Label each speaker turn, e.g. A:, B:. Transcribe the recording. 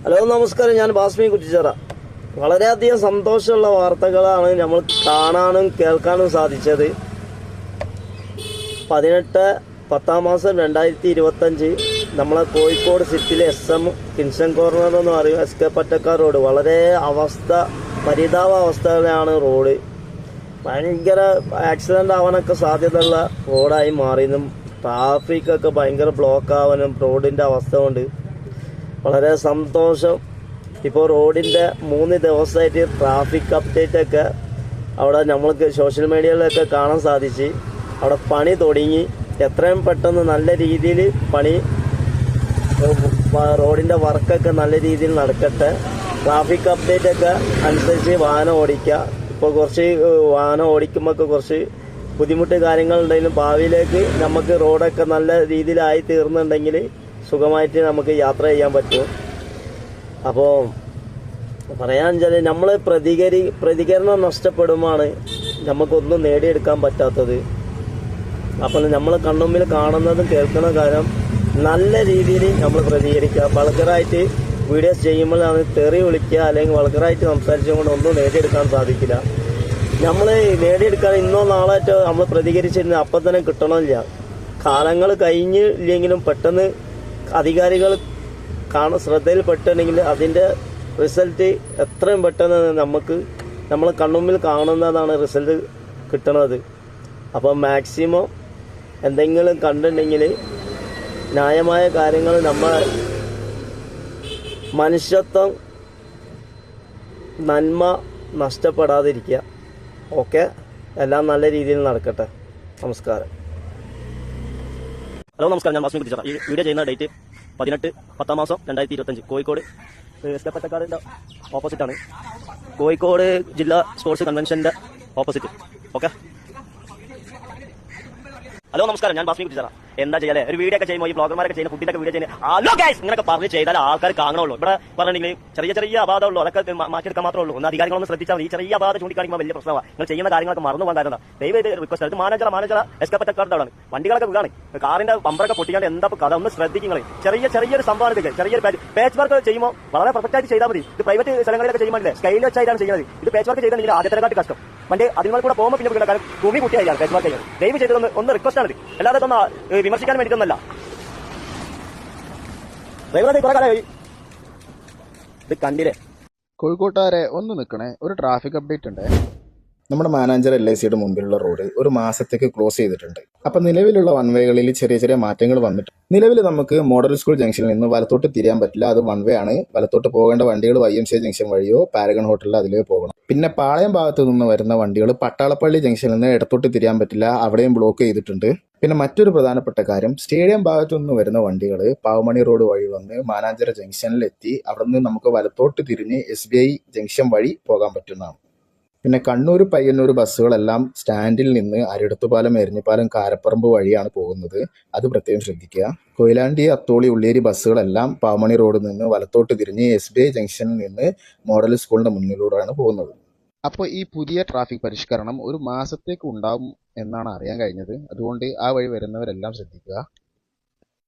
A: Hello നമസ്കാരം, ഞാൻ ബാസ്മി കുറ്റിച്ചിറ. വളരെയധികം സന്തോഷമുള്ള വാർത്തകളാണ് നമ്മൾ കാണാനും കേൾക്കാനും സാധിച്ചത്. 18/10/2025 നമ്മളെ കോഴിക്കോട് സിറ്റിയിലെ SM കിൻസൺ കോർണർ എന്ന് പറയും, SK പൊറ്റക്കാട് റോഡ് വളരെ പരിതാപാവസ്ഥയിലാണ് റോഡ്. ഭയങ്കര ആക്സിഡൻ്റ് ആവാനൊക്കെ സാധ്യതയുള്ള റോഡായി മാറിയതും ട്രാഫിക്കൊക്കെ ഭയങ്കര ബ്ലോക്ക് ആവാനും റോഡിൻ്റെ അവസ്ഥ കൊണ്ട് വളരെ സന്തോഷം. ഇപ്പോൾ റോഡിൻ്റെ 3 ദിവസമായിട്ട് ട്രാഫിക് അപ്ഡേറ്റൊക്കെ അവിടെ നമ്മൾക്ക് സോഷ്യൽ മീഡിയയിലൊക്കെ കാണാൻ സാധിച്ച്. അവിടെ പണി തുടങ്ങി. എത്രയും പെട്ടെന്ന് നല്ല രീതിയിൽ റോഡിൻ്റെ വർക്കൊക്കെ നല്ല രീതിയിൽ നടക്കട്ടെ. ട്രാഫിക് അപ്ഡേറ്റൊക്കെ അനുസരിച്ച് വാഹനം ഓടിക്കുക. ഇപ്പോൾ കുറച്ച് വാഹനം ഓടിക്കുമ്പോൾ കുറച്ച് ബുദ്ധിമുട്ട് കാര്യങ്ങളുണ്ടെങ്കിലും ഭാവിയിലേക്ക് നമുക്ക് റോഡൊക്കെ നല്ല രീതിയിലായി തീർന്നുണ്ടെങ്കിൽ സുഖമായിട്ട് നമുക്ക് യാത്ര ചെയ്യാൻ പറ്റും. അപ്പോൾ പറയാൻ വെച്ചാൽ നമ്മൾ പ്രതികരണം നഷ്ടപ്പെടുമ്പോഴാണ് നമുക്കൊന്നും നേടിയെടുക്കാൻ പറ്റാത്തത്. അപ്പോൾ നമ്മൾ കൺമുമ്പിൽ കാണുന്നതും കേൾക്കുന്ന കാര്യം നല്ല രീതിയിൽ നമ്മൾ പ്രതികരിക്കുക. വൾഗറായിട്ട് വീഡിയോസ് ചെയ്യുമ്പോഴാണ് തെറി വിളിക്കുക, അല്ലെങ്കിൽ വൾഗറായിട്ട് സംസാരിച്ചുകൊണ്ട് ഒന്നും നേടിയെടുക്കാൻ സാധിക്കില്ല. നമ്മൾ നേടിയെടുക്കാൻ ഇന്നോ നാളായിട്ടോ നമ്മൾ പ്രതികരിച്ചിരുന്ന അപ്പം തന്നെ കിട്ടണമില്ല. കാലങ്ങൾ കഴിഞ്ഞില്ലെങ്കിലും പെട്ടെന്ന് അധികാരികൾ ശ്രദ്ധയിൽപ്പെട്ടിട്ടുണ്ടെങ്കിൽ അതിൻ്റെ റിസൾട്ട് എത്രയും പെട്ടെന്ന് നമ്മൾ കൺമുമ്പിൽ കാണുന്നതാണ് റിസൾട്ട് കിട്ടണത്. അപ്പോൾ മാക്സിമം എന്തെങ്കിലും കണ്ടിട്ടുണ്ടെങ്കിൽ ന്യായമായ കാര്യങ്ങൾ നമ്മൾ മനുഷ്യത്വം നന്മ നഷ്ടപ്പെടാതിരിക്കുക. ഓക്കെ, എല്ലാം നല്ല രീതിയിൽ നടക്കട്ടെ. നമസ്കാരം.
B: ഹലോ നമസ്കാരം, ഞാൻ ബാസ്മി കുറ്റിച്ചിറ. ഈ വീഡിയോ ചെയ്യുന്ന ഡേറ്റ് 18/10/2025 കോഴിക്കോട് SK പൊറ്റക്കാടിൻ്റെ ഓപ്പോസിറ്റാണ്. കോഴിക്കോട് ജില്ലാ സ്പോർട്സ് കൺവെൻഷൻ്റെ ഓപ്പോസിറ്റ്. ഓക്കെ, ഹലോ നമസ്കാരം, ഞാൻ ബാസ്മി കുറ്റിച്ചിറ. എന്താ ചെയ്യാലേ, ഒരു വീഡിയോ ഒക്കെ ചെയ്യുമ്പോൾ ഈ ബ്ലോഗർമാരൊക്കെ ചെയ്യുന്ന ഫുഡിൻ്റെ വീഡിയോ ചെയ്യുന്നത് ഹലോ ഗൈസ് ഇങ്ങനെയൊക്കെ പറഞ്ഞ് ചെയ്താൽ ആൾക്കാർ കാണുള്ളൂ. ഇവിടെ പറഞ്ഞിട്ടുണ്ടെങ്കിൽ ചെറിയ അപാധമുള്ളൂ, അതൊക്കെ മാറ്റിയെടുക്കാൻ മാത്രമേ ഉള്ളൂ. ഒന്ന് അധികാരികളൊന്ന് ശ്രദ്ധിച്ചാൽ മതി. ഈ ചെറിയ അപാധ ചൂണ്ടിക്കാണിക്കുമ്പോൾ വലിയ പ്രശ്നമാണ്. നിങ്ങൾ ചെയ്യുന്ന കാര്യങ്ങളൊക്കെ മറന്നു പോകാൻ കാരണം ദയവായിട്ട് റിക്വസ്റ്റ്. അത് മാനേജർ SK പൊറ്റക്കാടാണ്. വണ്ടികളൊക്കെ വീണാണ്, കാറിന്റെ ബമ്പറൊക്കെ പൊട്ടിക്കാണ്ട് എന്താ കഥ ഒന്ന് ശ്രദ്ധിക്കുന്നത്. ചെറിയൊരു സംഭവമാണ് ഇതൊക്കെ. ചെറിയൊരു പാച്ച് വർക്ക് ചെയ്യുമ്പോൾ വളരെ പെർഫെക്റ്റ് ആയിട്ട് ചെയ്താൽ മതി. ഇത് പ്രൈവറ്റ് സ്ഥലങ്ങളിലൊക്കെ ചെയ്യുമ്പോൾ സ്കെയിൽ വെച്ചായിട്ടാണ് ചെയ്യുന്നത്. ഇത് പാച്ച് വർക്ക് ചെയ്തിട്ടുണ്ടെങ്കിൽ ആദ്യത്തെക്കാട്ട് കഷ്ടം. വണ്ടി അതിന്മേൽ കൂടെ പോകുമ്പോൾ പിന്നെ കാരണം ഭൂമി കുട്ടിയായിരിക്കും പാച്ച് വർക്ക് ചെയ്യുന്നത്. ദയവ് ചെയ്തത് ഒന്ന് റിക്വസ്റ്റ് ആണ്. അല്ലാതെ ഇതൊന്ന് വിമർശിക്കാൻ വേണ്ടിയിട്ടൊന്നല്ല. ഇത് കണ്ടില്ലേ
C: കോഴിക്കോട്ടുകാരെ ഒന്ന് നിൽക്കണേ, ഒരു ട്രാഫിക് അപ്ഡേറ്റ് ഉണ്ട്.
D: നമ്മുടെ മാനാഞ്ചർ LICയുടെ മുമ്പിലുള്ള റോഡ് ഒരു മാസത്തേക്ക് ക്ലോസ് ചെയ്തിട്ടുണ്ട്. അപ്പം നിലവിലുള്ള വൺവേകളിൽ ചെറിയ മാറ്റങ്ങൾ വന്നിട്ടുണ്ട്. നിലവിൽ നമുക്ക് മോഡൽ സ്കൂൾ ജംഗ്ഷനിൽ നിന്ന് വലത്തോട്ട് തിരിയാൻ പറ്റില്ല, അത് വൺവേ ആണ്. വലത്തോട്ട് പോകേണ്ട വണ്ടികൾ YMCA ജംഗ്ഷൻ വഴിയോ പാരഗൺ ഹോട്ടലിൽ അതിലേ പോകണം. പിന്നെ പാളയം ഭാഗത്തു നിന്ന് വരുന്ന വണ്ടികൾ പട്ടാളപ്പള്ളി ജംഗ്ഷനിൽ നിന്ന് ഇടത്തോട്ട് തിരിയാൻ പറ്റില്ല, അവിടെയും ബ്ലോക്ക് ചെയ്തിട്ടുണ്ട്. പിന്നെ മറ്റൊരു പ്രധാനപ്പെട്ട കാര്യം, സ്റ്റേഡിയം ഭാഗത്തു നിന്ന് വരുന്ന വണ്ടികൾ പാവമണി റോഡ് വഴി വന്ന് മാനാഞ്ചിറ ജംഗ്ഷനിലെത്തി അവിടെ നിന്ന് നമുക്ക് വലത്തോട്ട് തിരിഞ്ഞ് SBI ജംഗ്ഷൻ വഴി പോകാൻ പറ്റുന്നതാണ്. പിന്നെ കണ്ണൂർ പയ്യന്നൂർ ബസ്സുകളെല്ലാം സ്റ്റാൻഡിൽ നിന്ന് അരിടത്തുപാലം എരിഞ്ഞിപ്പാലം കാരപ്പറമ്പ് വഴിയാണ് പോകുന്നത്, അത് പ്രത്യേകം ശ്രദ്ധിക്കുക. കൊയിലാണ്ടി അത്തോളി ഉള്ളേരി ബസ്സുകളെല്ലാം പാവമണി റോഡിൽ നിന്ന് വലത്തോട്ട് തിരിഞ്ഞ് SBI ജംഗ്ഷനിൽ നിന്ന് മോഡൽ സ്കൂളിന്റെ മുന്നിലൂടെയാണ് പോകുന്നത്.
C: അപ്പോൾ ഈ പുതിയ ട്രാഫിക് പരിഷ്കരണം ഒരു മാസത്തേക്ക് ഉണ്ടാവും എന്നാണ് അറിയാൻ കഴിഞ്ഞത്. അതുകൊണ്ട് ആ വഴി വരുന്നവരെല്ലാം ശ്രദ്ധിക്കുക.